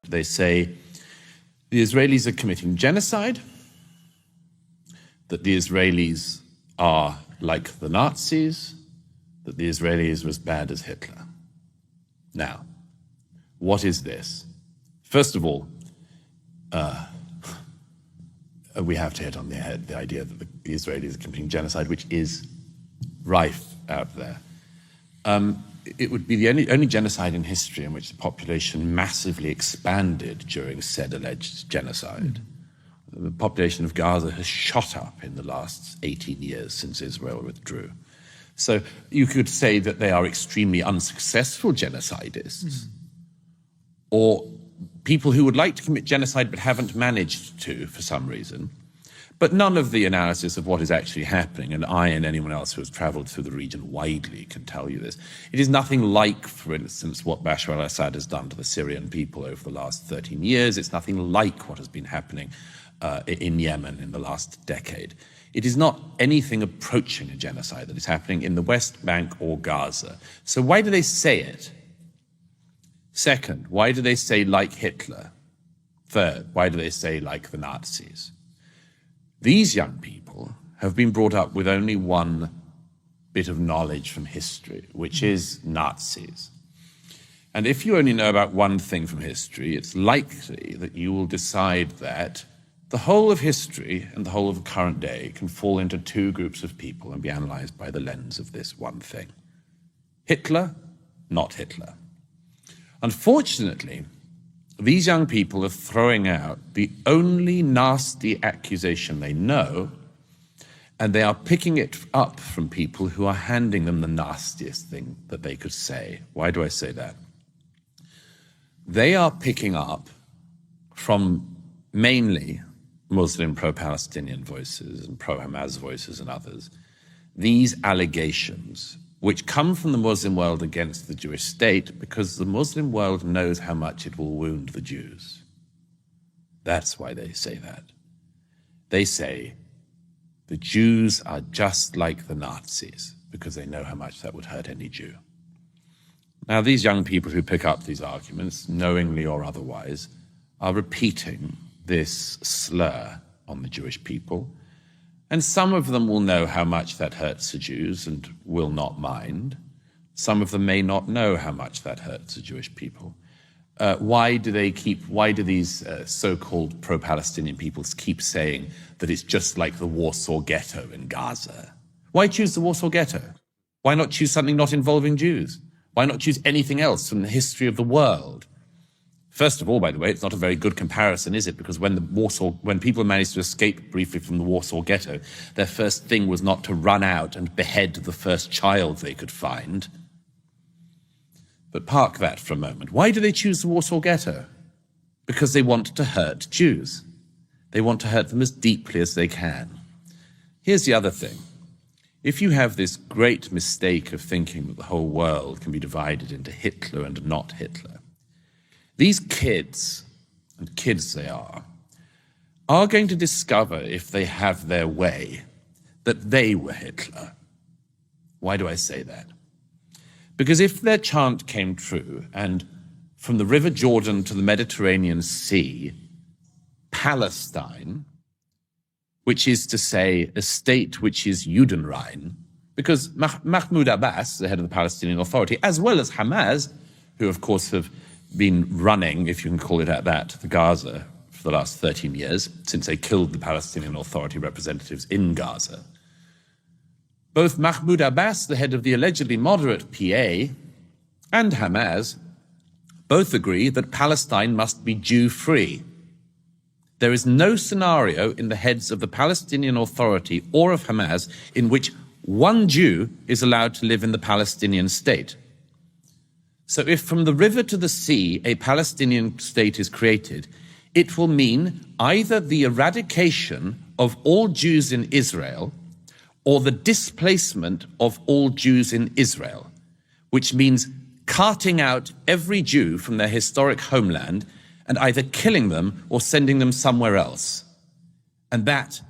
They say the Israelis are committing genocide, that the Israelis are like the Nazis, that the Israelis were as bad as Hitler. Now, what is this? First of all, we have to hit on the head the idea that the Israelis are committing genocide, which is rife out there. It would be the only genocide in history in which the population massively expanded during said alleged genocide. The population of Gaza has shot up in the last 18 years since Israel withdrew. So you could say that they are extremely unsuccessful genocidists, or people who would like to commit genocide but haven't managed to for some reason. But none of the analysis of what is actually happening, and I and anyone else who has traveled through the region widely can tell you this, it is nothing like, for instance, what Bashar al-Assad has done to the Syrian people over the last 13 years. It's nothing like what has been happening in Yemen in the last decade. It is not anything approaching a genocide that is happening in the West Bank or Gaza. So why do they say it? Second, why do they say like Hitler? Third, why do they say like the Nazis? These young people have been brought up with only one bit of knowledge from history, which is Nazis. And if you only know about one thing from history, it's likely that you will decide that the whole of history and the whole of the current day can fall into two groups of people and be analyzed by the lens of this one thing. Hitler, not Hitler. Unfortunately, these young people are throwing out the only nasty accusation they know, and they are picking it up from people who are handing them the nastiest thing that they could say. Why do I say that? They are picking up from mainly Muslim pro-Palestinian voices and pro-Hamas voices and others, these allegations which come from the Muslim world against the Jewish state because the Muslim world knows how much it will wound the Jews. That's why they say that. They say the Jews are just like the Nazis because they know how much that would hurt any Jew. Now, these young people who pick up these arguments, knowingly or otherwise, are repeating this slur on the Jewish people. And some of them will know how much that hurts the Jews and will not mind. Some of them may not know how much that hurts the Jewish people. Why do these so-called pro-Palestinian peoples keep saying that it's just like the Warsaw Ghetto in Gaza? Why choose the Warsaw Ghetto? Why not choose something not involving Jews? Why not choose anything else from the history of the world? First of all, by the way, it's not a very good comparison, is it? Because when people managed to escape briefly from the Warsaw Ghetto, their first thing was not to run out and behead the first child they could find. But park that for a moment. Why do they choose the Warsaw Ghetto? Because they want to hurt Jews. They want to hurt them as deeply as they can. Here's the other thing. If you have this great mistake of thinking that the whole world can be divided into Hitler and not Hitler, these kids, and kids they are going to discover, if they have their way, that they were Hitler. Why do I say that? Because if their chant came true, and from the River Jordan to the Mediterranean Sea, Palestine, which is to say a state which is Judenrein, because Mahmoud Abbas, the head of the Palestinian Authority, as well as Hamas, who of course have been running, if you can call it that, the Gaza for the last 13 years, since they killed the Palestinian Authority representatives in Gaza. Both Mahmoud Abbas, the head of the allegedly moderate PA, and Hamas both agree that Palestine must be Jew-free. There is no scenario in the heads of the Palestinian Authority or of Hamas in which one Jew is allowed to live in the Palestinian state. So if from the river to the sea a Palestinian state is created, it will mean either the eradication of all Jews in Israel or the displacement of all Jews in Israel, which means carting out every Jew from their historic homeland and either killing them or sending them somewhere else. And that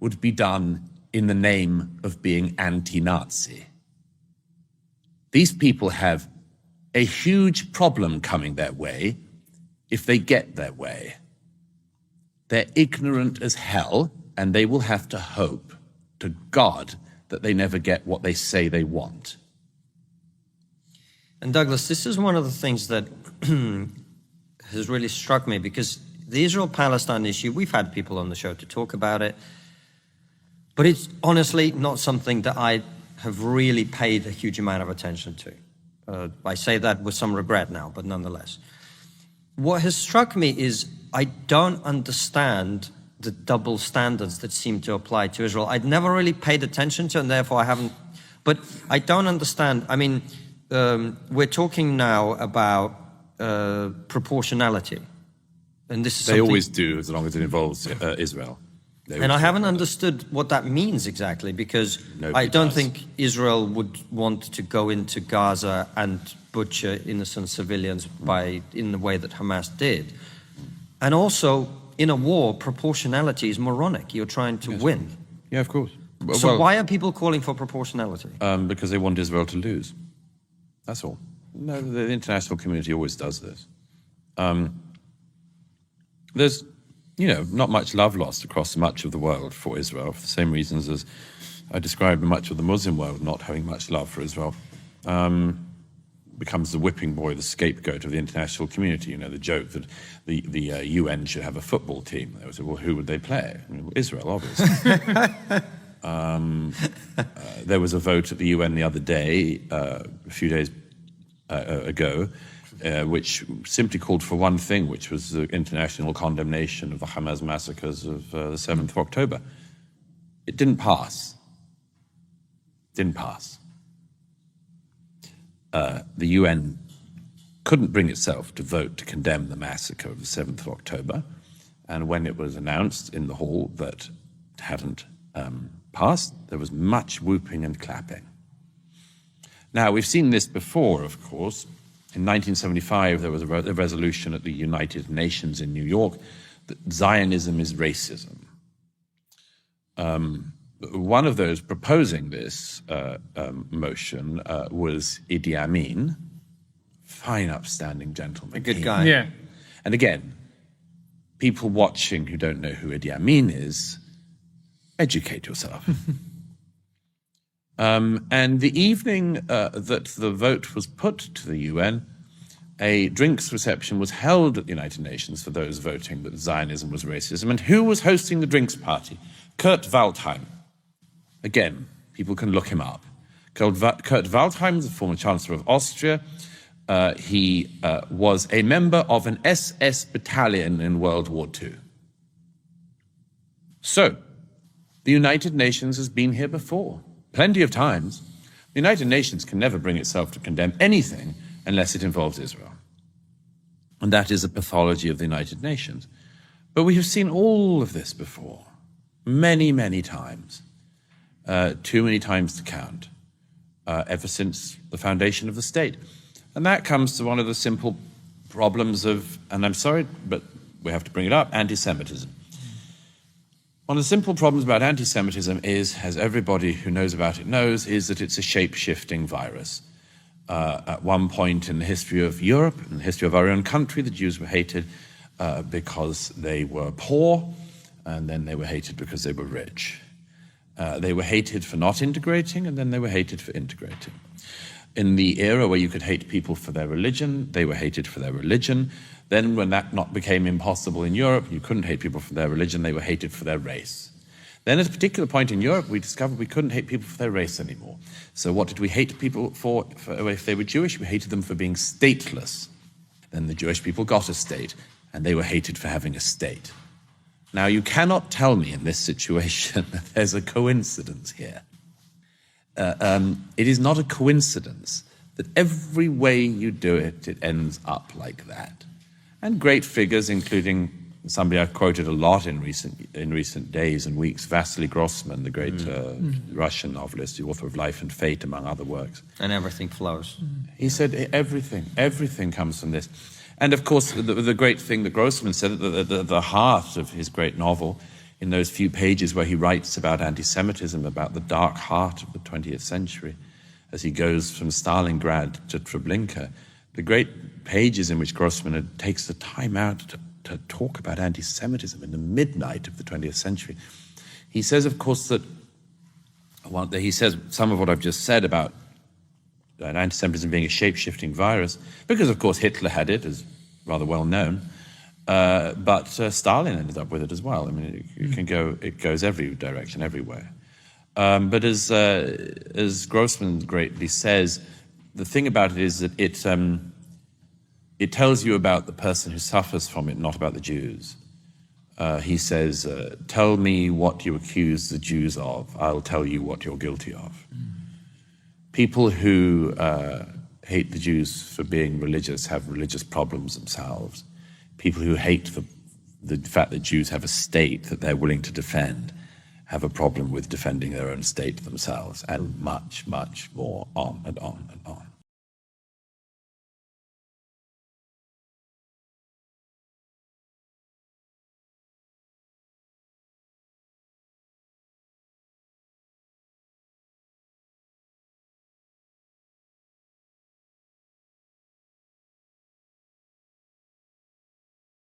would be done in the name of being anti-Nazi. These people have a huge problem coming their way if they get their way, they're ignorant as hell, and they will have to hope to God that they never get what they say they want. And Douglas, this is one of the things that has really struck me, because the Israel-Palestine issue, we've had people on the show to talk about it, but it's honestly not something that I have really paid a huge amount of attention to. I say that with some regret now, but nonetheless. What has struck me is I don't understand the double standards that seem to apply to Israel. I'd never really paid attention to, and therefore I haven't, but I don't understand. I mean, we're talking now about proportionality. And this is they always do, as long as it involves Israel. And I haven't understood what that means exactly, because I don't think Israel would want to go into Gaza and butcher innocent civilians in the way that Hamas did. And also, in a war, proportionality is moronic. You're trying to win. Yeah, of course. So why are people calling for proportionality? Because they want Israel to lose. That's all. No, the international community always does this. There's, not much love lost across much of the world for Israel, for the same reasons as I described much of the Muslim world not having much love for Israel. Becomes the whipping boy, the scapegoat of the international community. The joke that the UN should have a football team. They would say, well, who would they play? Israel, obviously. There was a vote at the UN the other day, a few days ago, which simply called for one thing, which was the international condemnation of the Hamas massacres of the 7th of October. It didn't pass. Didn't pass. The UN couldn't bring itself to vote to condemn the massacre of the 7th of October. And when it was announced in the hall that it hadn't passed, there was much whooping and clapping. Now, we've seen this before, of course. In 1975, there was a resolution at the United Nations in New York that Zionism is racism. One of those proposing this motion was Idi Amin, fine, upstanding gentleman. A good guy. Yeah. And again, people watching who don't know who Idi Amin is, educate yourself. And the evening that the vote was put to the UN, a drinks reception was held at the United Nations for those voting that Zionism was racism. And who was hosting the drinks party? Kurt Waldheim. Again, people can look him up. Kurt Waldheim is the former Chancellor of Austria. He was a member of an SS battalion in World War II. So, the United Nations has been here before, plenty of times. The United Nations can never bring itself to condemn anything unless it involves Israel. And that is a pathology of the United Nations. But we have seen all of this before, many, many times. Too many times to count, ever since the foundation of the state. And that comes to one of the simple problems of, and I'm sorry, but we have to bring it up, anti-Semitism. One of the simple problems about anti-Semitism is, as everybody who knows about it knows, is that it's a shape-shifting virus. At one point in the history of Europe, in the history of our own country, the Jews were hated because they were poor, and then they were hated because they were rich. They were hated for not integrating, and then they were hated for integrating. In the era where you could hate people for their religion, they were hated for their religion. Then when that became impossible in Europe, you couldn't hate people for their religion, they were hated for their race. Then at a particular point in Europe, we discovered we couldn't hate people for their race anymore. So what did we hate people for if they were Jewish? We hated them for being stateless. Then the Jewish people got a state, and they were hated for having a state. Now, you cannot tell me in this situation that there's a coincidence here. It is not a coincidence that every way you do it, it ends up like that. And great figures, including somebody I've quoted a lot in recent days and weeks, Vasily Grossman, the great Russian novelist, the author of Life and Fate, among other works. And everything flows. He said everything comes from this. And of course, the great thing that Grossman said at the heart of his great novel, in those few pages where he writes about anti-Semitism, about the dark heart of the 20th century, as he goes from Stalingrad to Treblinka, the great pages in which Grossman takes the time out to talk about anti-Semitism in the midnight of the 20th century. He says, of course, that he says some of what I've just said about anti-Semitism being a shape-shifting virus, because, of course, Hitler had it, as rather well known, but Stalin ended up with it as well. I mean, it goes every direction, everywhere. But as Grossman greatly says, the thing about it is that it tells you about the person who suffers from it, not about the Jews. He says, tell me what you accuse the Jews of, I'll tell you what you're guilty of. People who hate the Jews for being religious have religious problems themselves. People who hate the fact that Jews have a state that they're willing to defend have a problem with defending their own state themselves, and much, much more, on and on and on.